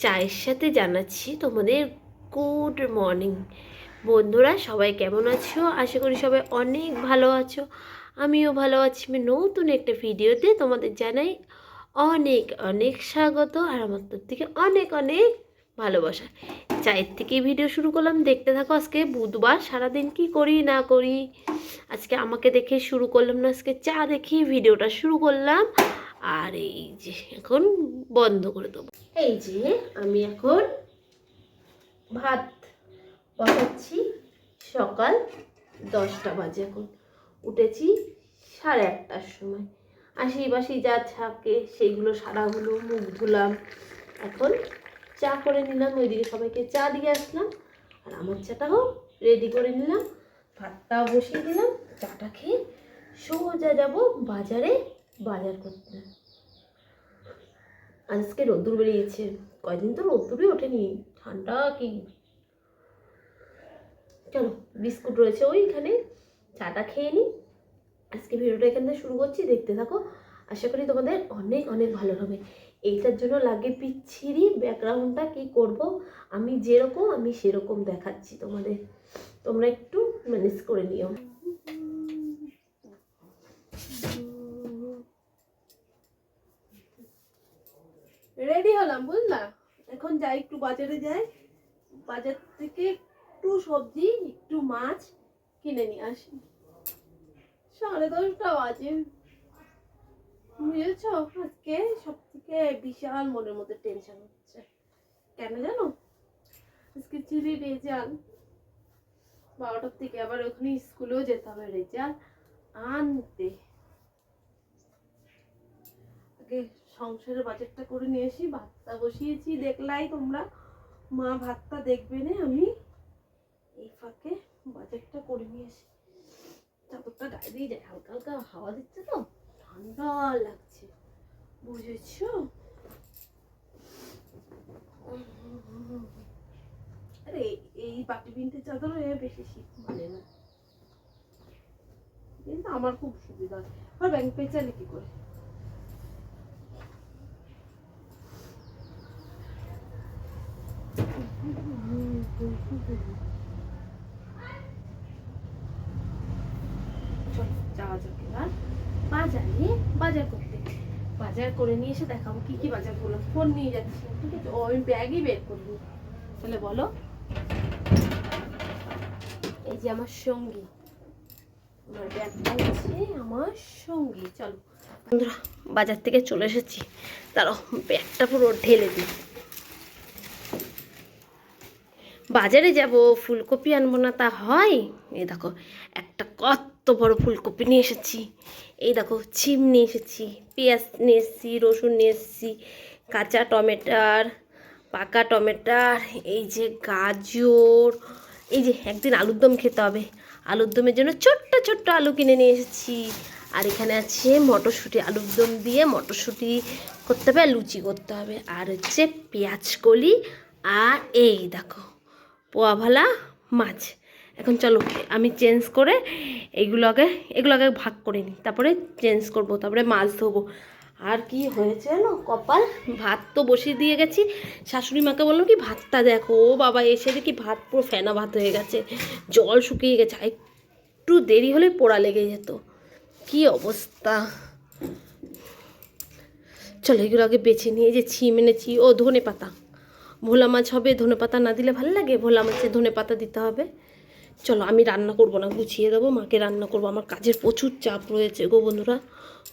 চায়ের সাথে জানাচ্ছি তোমাদের গুড মর্নিং। বন্ধুরা সবাই কেমন আছো? আশা করি সবাই অনেক ভালো আছো। আমিও ভালো আছি। আমি নতুন একটা ভিডিওতে তোমাদের জানাই অনেক অনেক স্বাগত, আর আমার তরফ থেকে অনেক অনেক ভালোবাসা। চায়ের থেকে ভিডিও শুরু করলাম, দেখতে থাকো। আজকে বুধবার, সারাদিন কি করি না করি। আজকে আমাকে দেখে শুরু করলাম না, আজকে চা দেখি ভিডিওটা শুরু করলাম। আর এই যে এখন বন্ধ করে দেবো। এই যে আমি এখন ভাত বসাচ্ছি। সকাল 10টা বাজে, এখন উঠেছি 1:30টার সময়। আশি বাসি যা থাকে সেইগুলো সারা হলো, মুখ ধুলাম, এখন চা করে নিলাম, ওইদিকে সবাইকে চা দিয়ে আসলাম, আর আমার চাটাও রেডি করে নিলাম, ভাতটাও বসিয়ে দিলাম। চাটা খেয়ে সোজা যাব বাজারে বাজার করতে। আজকে রোদ্দুর বেরিয়েছে, কয়দিন তো রোদ্দুরই ওঠেনি, ঠান্ডা কি। চলো, বিস্কুট রয়েছে ওইখানে, চাটা খেয়ে নিই। আজকে ভিডিওটা এখান থেকে শুরু করছি, দেখতে থাকো। আশা করি তোমাদের অনেক অনেক ভালো হবে। এইটার জন্য লাগে পিচ্ছিরি ব্যাকগ্রাউন্ডটা, কি করব, আমি যেরকম আমি সেরকম দেখাচ্ছি তোমাদের, তোমরা একটু ম্যানেজ করে নিও। রেডি হলাম, বুঝলা? এখন যাই, একটু বাজারে যাই, বাজার থেকে একটু সবজি একটু মাছ কিনে নিয়ে আসি। 10:30 বাজে, বুঝেছ? আজকে সব থেকে বিশাল মনের মধ্যে টেনশন হচ্ছে, কেন জানো? আজকে চিলি রেজাল্ট, 12টার থেকে আবার ওখানে স্কুলেও যেতে হবে রেজাল্ট আনতে। আগে সংসারের বাজেটটা করে নিয়ে আসি। ভাতটা বসিয়েছি, দেখলাই তোমরা, মা ভাতটা দেখবে না, আমি এই ফাঁকে বাজেটটা করে নিয়ে আসি। চাদরটা গায়ে দিয়ে যায়, হালকা হালকা হাওয়া দিচ্ছে তো, ঠান্ডা লাগছে, বুঝেছো? আরে এই বাটি বিনতে চাদরে বেশি শীত মানে না, কিন্তু আমার খুব সুবিধা হয়। আর ব্যাংক পে চাইলে কি করে? যাওয়া যাক এবার বাজারে, বাজার করতে। বাজার করে নিয়ে এসে দেখাবো কি কি বাজার করলাম। ফোন নিয়ে যাচ্ছি, ঠিক আছে? ও আমি ব্যাগই বের করবো। তাহলে বলো, এই যে আমার সঙ্গী, আমার ব্যাগটা হচ্ছে আমার সঙ্গী। চলো বন্ধুরা, বাজার থেকে চলে এসেছি, তারও ব্যাগটা পুরো ঢেলে দিই। বাজারে যাব, ফুলকপি আনবো না তা হয়? এই দেখো, একটা কত বড় ফুলকপি নিয়ে এসেছি। এই দেখো, ছিম নিয়ে এসেছি, পেঁয়াজ নিয়ে এসেছি, রসুন নিয়ে এসেছি, কাঁচা টমেটার, পাকা টমেটার, এই যে গাজর, এই যে একদিন আলুর দম খেতে হবে, আলুর দমের জন্য ছোট্ট ছোট্ট আলু কিনে নিয়ে এসেছি। আর এখানে আছে মটরশুঁটি, আলুর দম দিয়ে মটরশুঁটি করতে হবে, লুচি করতে হবে। আর হচ্ছে পেঁয়াজ কলি, আর এই দেখো পোয়া ভালা মাছ। এখন চলো আমি চেঞ্জ করে এগুলো আগে ভাগ করে নিই, তারপরে চেঞ্জ করব, তারপরে মাছ ধোবো। আর কি হয়েছে জানো, কপাল, ভাত তো বসিয়ে দিয়ে গেছি। শাশুড়ি মাকে বললাম কি ভাতটা দেখো, ও বাবা এসে দেখি ভাত পুরো ফেনা ভাত হয়ে গেছে, জল শুকিয়ে গেছে, একটু দেরি হলে পোড়া লেগে যেত, কি অবস্থা। চলো এগুলো আগে বেছে নিয়ে, যে ছিম এনেছি, ও ধনে পাতা, ভোলা মাছ হবে, ধনে পাতা না দিলে ভালো লাগে, ভোলা মাছে ধনে পাতা দিতে হবে। চলো আমি রান্না করব না, গুছিয়ে দেবো, মাকে রান্না করবো, আমার কাজের প্রচুর চাপ রয়েছে গো বন্ধুরা,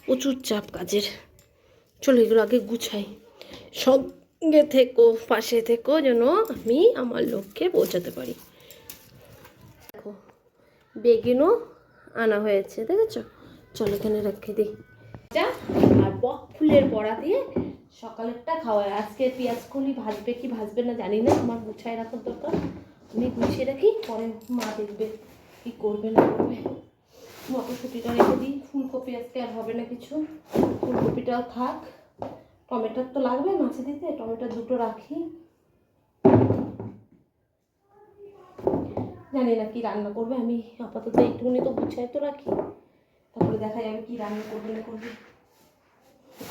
প্রচুর চাপ কাজের। চলো এগুলো আগে গুছাই, সঙ্গে থেকো, পাশে থেকো, যেন আমি আমার লক্ষ্যে পৌঁছাতে পারি। দেখো বেগুনও আনা হয়েছে, দেখেছো? চলো এখানে রেখে দিই। আর বক ফুলের বড়া দিয়ে সকালেরটা খাওয়ায়। আজকে পেঁয়াজ কলি ভাজবে কি ভাজবে না জানি না, আমার গুছায় রাখার দরকার, আমি গুছিয়ে রাখি, পরে মা দেখবে কি করবে না করবে। মটরশুঁটিটা রেখে দিই, ফুলকপি আজকে আর হবে না কিছু, ফুলকপিটাও থাক, টমেটোর তো লাগবে মাছে দিতে, টমেটো দুটো রাখি। জানি না কি রান্না করবে, আমি আপাতত এইটুকুনি তো গুছায় তো রাখি, তারপরে দেখা যাবে কি রান্না করবে না করবে।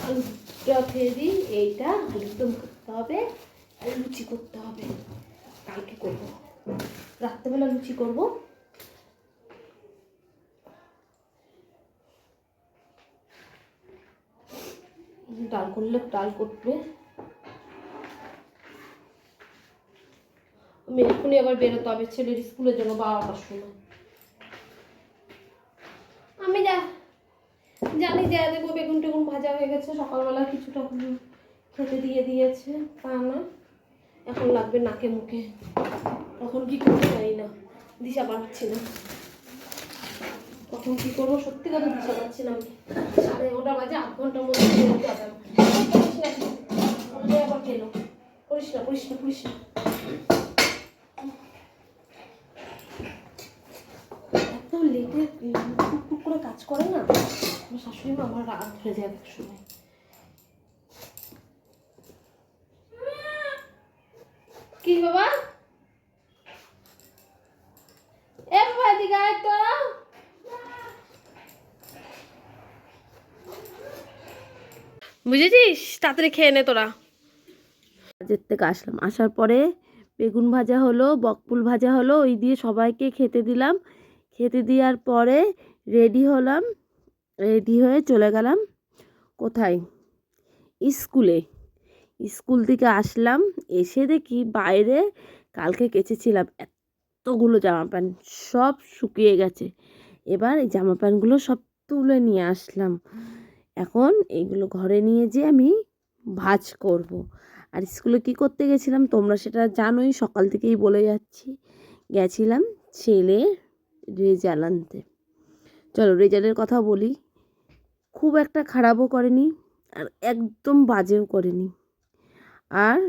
আলুটা খেয়ে দিই, এইটা আলুর দম করতে হবে, লুচি করতে হবে, কালকে করবো, রাত্রেবেলা লুচি করবো। ডাল করলে ডাল করবে। আমি এক্ষুনি আবার বেরোতে হবে ছেলের স্কুলের জন্য 12টার সময়। আমি জানি যে দেখবো বেগুন টেগুন ভাজা হয়ে গেছে, সকালবেলা কিছুটা খেতে দিয়ে দিয়েছে, তা না এখন লাগবে নাকে মুখে, তখন কি করতে পারি না, দিশা পাচ্ছি না কখন কি করবো, সত্যি কথা দিশা পাচ্ছি না। আমি 11:30 বাজে, 8 ঘন্টার মধ্যে বেরোতে হবে। আবার খেলো, করিস না করিস না করিস না। এত লেটে টুক করে কাজ করে না আমার শাশুড়ি মা, আমার রাত ধরে যায় এক সময়। কি বাবা? এ বাবা এদিকে আয় তো। বুঝেছিস, তাড়াতাড়ি খেয়ে নে তোরা। কাজের থেকে আসলাম, আসার পরে বেগুন ভাজা হলো, বকফুল ভাজা হলো, ওই দিয়ে সবাইকে খেতে দিলাম। খেতে দেওয়ার পরে রেডি হলাম, রেডি হয়ে চলে গেলাম কোথায়, স্কুলে। স্কুল থেকে আসলাম, এসে দেখি বাইরে কালকে কেচেছিলাম এতগুলো জামা প্যান্ট, সব শুকিয়ে গেছে। এবার এই জামা প্যান্টগুলো সব তুলে নিয়ে আসলাম। এখন এইগুলো ঘরে নিয়ে যেয়ে আমি ভাঁজ করব। আর স্কুলে কি করতে গেছিলাম তোমরা সেটা জানোই, সকাল থেকেই বলে যাচ্ছি। গেছিলাম ছেলে রেজাল্ট আনতে। চলো রেজাল্টের কথা বলি। খুব একটা খারাপও করেনি আর একদম বাজেও করেনি, আর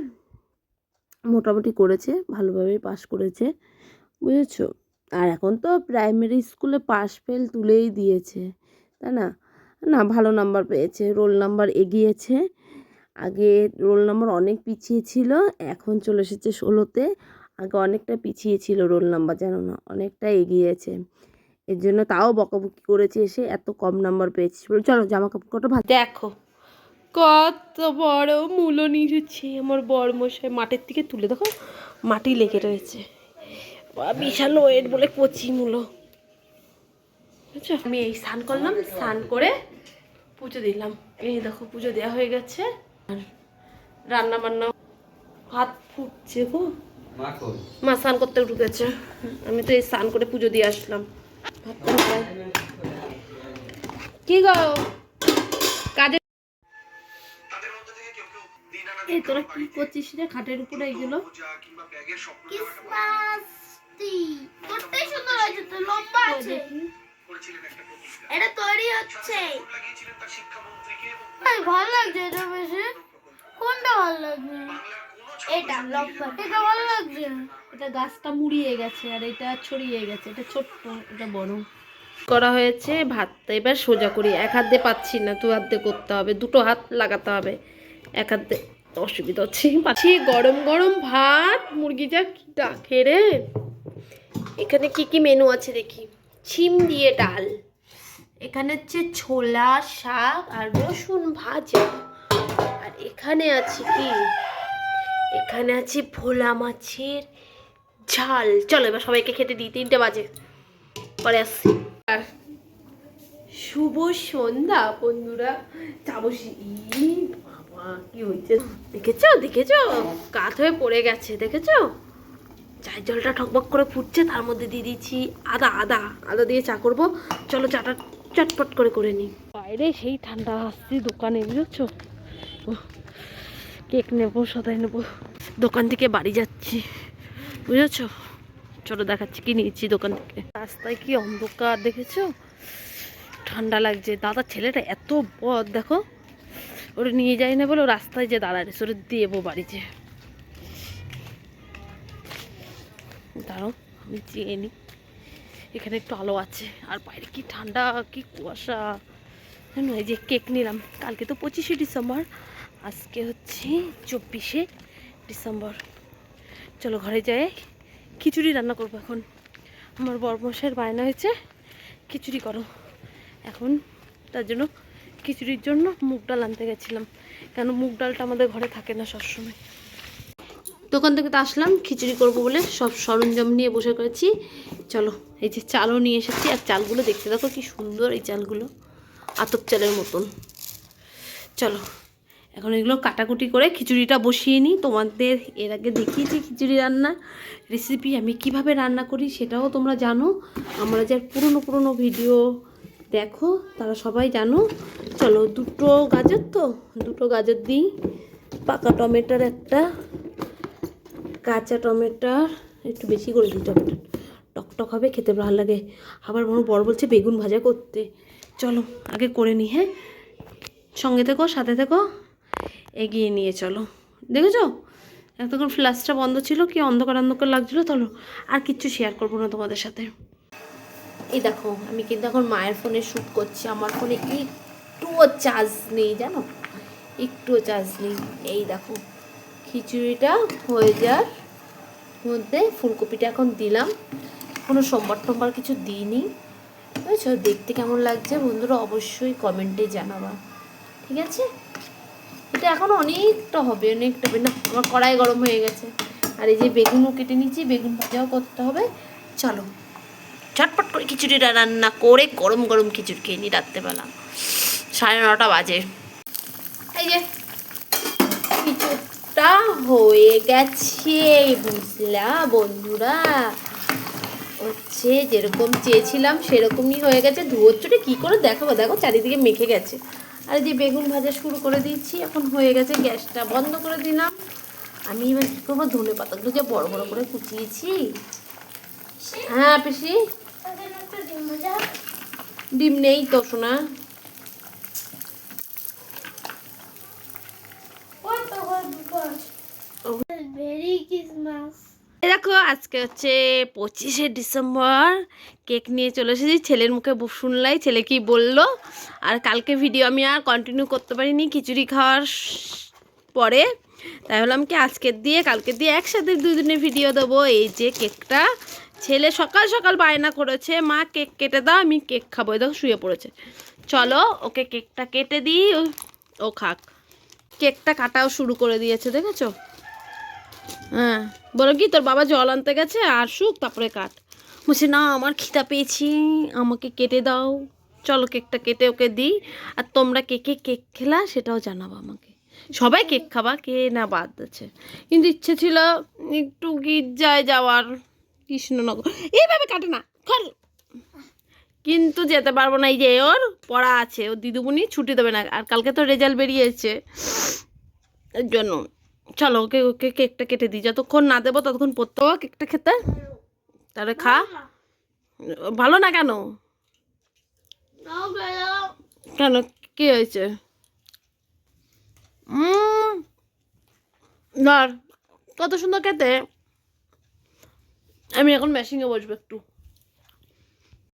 মোটামুটি করেছে, ভালোভাবেই পাস করেছে, বুঝেছো। আর এখন তো প্রাইমারি স্কুলে পাস ফেল তুলেই দিয়েছে, তাই না? না, ভালো নাম্বার পেয়েছে, রোল নাম্বার এগিয়েছে। আগে রোল নাম্বার অনেক পিছিয়ে ছিল, এখন চলে এসেছে 16তে। আগে অনেকটা পিছিয়ে ছিল রোল নাম্বার, জানো না, অনেকটা এগিয়েছে। এর জন্য তাও বকাবকি করেছে, এসে এত কম নাম্বার পেয়েছিস বলে। চলো জামা কাপড় কটা ভাজ। দেখো কত বড় মূলো নিয়েছি আমার বড় মশাই মাঠের থেকে তুলে, দেখো মাটি লেগে রয়েছে, বিশাল ওয়েট বলে কচি মূলো, বুঝছো। আমি এই স্নান করলাম, স্নান করে পুজো দিলাম, এই দেখো পুজো দেওয়া হয়ে গেছে। আর রান্না বান্না, হাত ফুটছে গো, মা স্নান করতে ঢুকেছে, আমি তো এই স্নান করে পুজো দিয়ে আসলাম। কি গো কাজে এই তোরা কি করছিস রে খাটের উপরে? এইগুলো কতই সুন্দর হয়েছে, তো লম্বা আছে, এটা তৈরি হচ্ছে। ভালো লাগছে এটা বেশি, কোনটা ভালো লাগছে? এটা লম্বা, এটা ভালো লাগছে। এটা গাছটা মুড়িয়ে গেছে আর এটা ছড়িয়ে গেছে, এটা ছোট্ট, এটা বড় করা হয়েছে। ভাতটা এবার সোজা করি, এক হাত দিয়ে পাচ্ছি না, দু হাত দিয়ে করতে হবে, দুটো হাত লাগাতে হবে, এক হাত দিয়ে অসুবিধা হচ্ছে। পাচ্ছি গরম গরম ভাত, মুরগি যা কি ডাকে রে। এখানে কি কি মেনু আছে দেখি। ছিম দিয়ে ডাল, এখানে হচ্ছে ছোলা শাক আর রসুন ভাজা, আর এখানে আছে কি, এখানে আছে ভোলা মাছের ঝাল। চলো এবার সবাইকে খেতে দিই, 3টে বাজে, পরে আসছি। আর শুভ সন্ধ্যা বন্ধুরা, চাবসি বাবা কি হয়েছে দেখেছো, দেখেছো কাত হয়ে পড়ে গেছে, দেখেছো চায়ের জলটা ঠকবক করে ফুটছে, তার মধ্যে দিয়ে দিচ্ছি আদা, আদা আদা দিয়ে চা করবো। চলো চাটা চটপট করে করে নিই। বাইরে সেই ঠান্ডা, আসছি দোকানে, বুঝেছো, কেক নেবো, সদাই নেবো, দোকান থেকে বাড়ি যাচ্ছি, বুঝেছো। চলো দেখাচ্ছি কি নিয়েছি দোকান থেকে। রাস্তায় কি অন্ধকার দেখেছো, ঠান্ডা লাগছে। দাদার ছেলেটা এত বদ, দেখো ওরা নিয়ে যায় না বলে ও রাস্তায় যে দাঁড়ায় ওরে দেবো বাড়িতে। দাঁড়াও আমি চেয়ে নিই, এখানে একটু আলো আছে, আর বাইরে কি ঠান্ডা, কি কুয়াশা জানো। এই যে কেক নিলাম, কালকে তো 25শে ডিসেম্বর, আজকে হচ্ছে 24শে ডিসেম্বর। চলো ঘরে যাই, খিচুড়ি রান্না করবো এখন। আমার বড়মশাইয়ের বায়না হয়েছে খিচুড়ি করো, এখন তার জন্য খিচুড়ির জন্য মুগ ডাল আনতে গেছিলাম, কেন মুগ ডালটা আমাদের ঘরে থাকে না সবসময়। দোকান থেকে তো আসলাম খিচুড়ি করব বলে সব সরঞ্জাম নিয়ে বসে করেছি। চলো, এই যে চালও নিয়ে এসেছি, আর চালগুলো দেখতে দেখো কি সুন্দর, এই চালগুলো আতপ চালের মতন। চলো এখন এগুলো কাটাকুটি করে খিচুড়িটা বসিয়ে নিই। তোমাদের এর আগে দেখিয়েছি খিচুড়ি রান্নার রেসিপি, আমি কিভাবে রান্না করি সেটাও তোমরা জানো। আমরা যার পুরনো পুরনো ভিডিও দেখো তারা সবাই জানো। চলো, দুটো গাজর দিই, পাকা টমেটোর একটা, কাঁচা টমেটোর একটু বেশি করে দিই, টমেটো টকটক হবে, খেতে ভালো লাগে। আবার বড় বলছে বেগুন ভাজা করতে। চলো আগে করে নিই, হ্যাঁ সঙ্গে থেকো, সাথে থেকো, এগিয়ে নিয়ে চলো। দেখেছো এতক্ষণ ফ্ল্যাশটা বন্ধ ছিল, কি অন্ধকার অন্ধকার লাগছিলো। চলো আর কিচ্ছু শেয়ার করবো না তোমাদের সাথে। এই দেখো আমি কিন্তু এখন মায়ের ফোনে শ্যুট করছি, আমার ফোনে একটুও চার্জ নেই জানো, একটুও চার্জ নেই। এই দেখো খিচুড়িটা হয়ে যাওয়ার মধ্যে ফুলকপিটা এখন দিলাম, কোনো সোমবার কিছু দিইনি, বুঝেছো? দেখতে কেমন লাগছে বন্ধুরা অবশ্যই কমেন্টে জানাবা, ঠিক আছে? এটা এখন অনেকটা হবে না, আমার কড়াই গরম হয়ে গেছে। আর এই যে বেগুনও কেটে নিচ্ছি, বেগুন ভাজাও করতে হবে। চলো ঝটপট করে খিচুড়িটা রান্না করে গরম গরম খিচুড়ি খেয়ে নিই রাত্রেবেলা, 9:30 বাজে। এই যে খিচুড়িটা হয়ে গেছে, বুঝলা বন্ধুরা, হচ্ছে যেরকম চেয়েছিলাম সেরকমই হয়ে গেছে। ধুয়োর চোটে কী করে দেখাবো, দেখো চারিদিকে মেখে গেছে। আর যে বেগুন ভাজা শুরু করে দিয়েছি, এখন হয়ে গেছে, গ্যাসটা বন্ধ করে দিলাম। আমি এবার কী করবো, ধনে পাতাগুলো যে বড় বড় করে কুচিয়েছি। হ্যাঁ পিসি, ডিম নেই তো সোনা। দেখো আজকে হচ্ছে 25শে ডিসেম্বর, কেক নিয়ে চলে এসেছি। ছেলের মুখে শুনলাই ছেলে কি বললো। আর কালকে ভিডিও আমি আর কন্টিনিউ করতে পারিনি খিচুড়ি খাওয়ার পরে, তাই হলাম কি আজকের দিয়ে কালকের দিয়ে একসাথে 2 দিনের ভিডিও দেবো। এই যে কেকটা ছেলে সকাল সকাল বায়না করেছে, মা কেক কেটে দাও, আমি কেক খাবো। দেখো শুয়ে পড়েছে, চলো ওকে কেকটা কেটে দিই, ও খাক। কেকটা কাটাও শুরু করে দিয়েছে, দেখেছো? হ্যাঁ বলো কি, তোর বাবা জল আনতে গেছে, আসুক তারপরে কাট। বলছে না আমার খিদা পেয়েছি, আমাকে কেটে দাও। চলো কেকটা কেটে ওকে দিই। আর তোমরা কে কে কেক খেলা সেটাও জানাবো আমাকে। সবাই কেক খাবা, কে না বাদ আছে, কিন্তু ইচ্ছে ছিল একটু গির্জায় যাওয়ার, কৃষ্ণনগর। এইভাবে কাটে না খল, কিন্তু যেতে পারবো না, এই যে ওর পড়া আছে, ওর দিদিমণি ছুটি দেবে না, আর কালকে তো রেজাল্ট বেরিয়েছে, এর জন্য। চলো ওকে ওকে কেকটা কেটে দিই, যতক্ষণ না দেবো ততক্ষণ পড়তে হবে কেকটা খেতে। তাহলে খা। ভালো না কেন? কেন কি হয়েছে? ধর কত সুন্দর খেতে। আমি এখন মেশিনে বসবো একটু।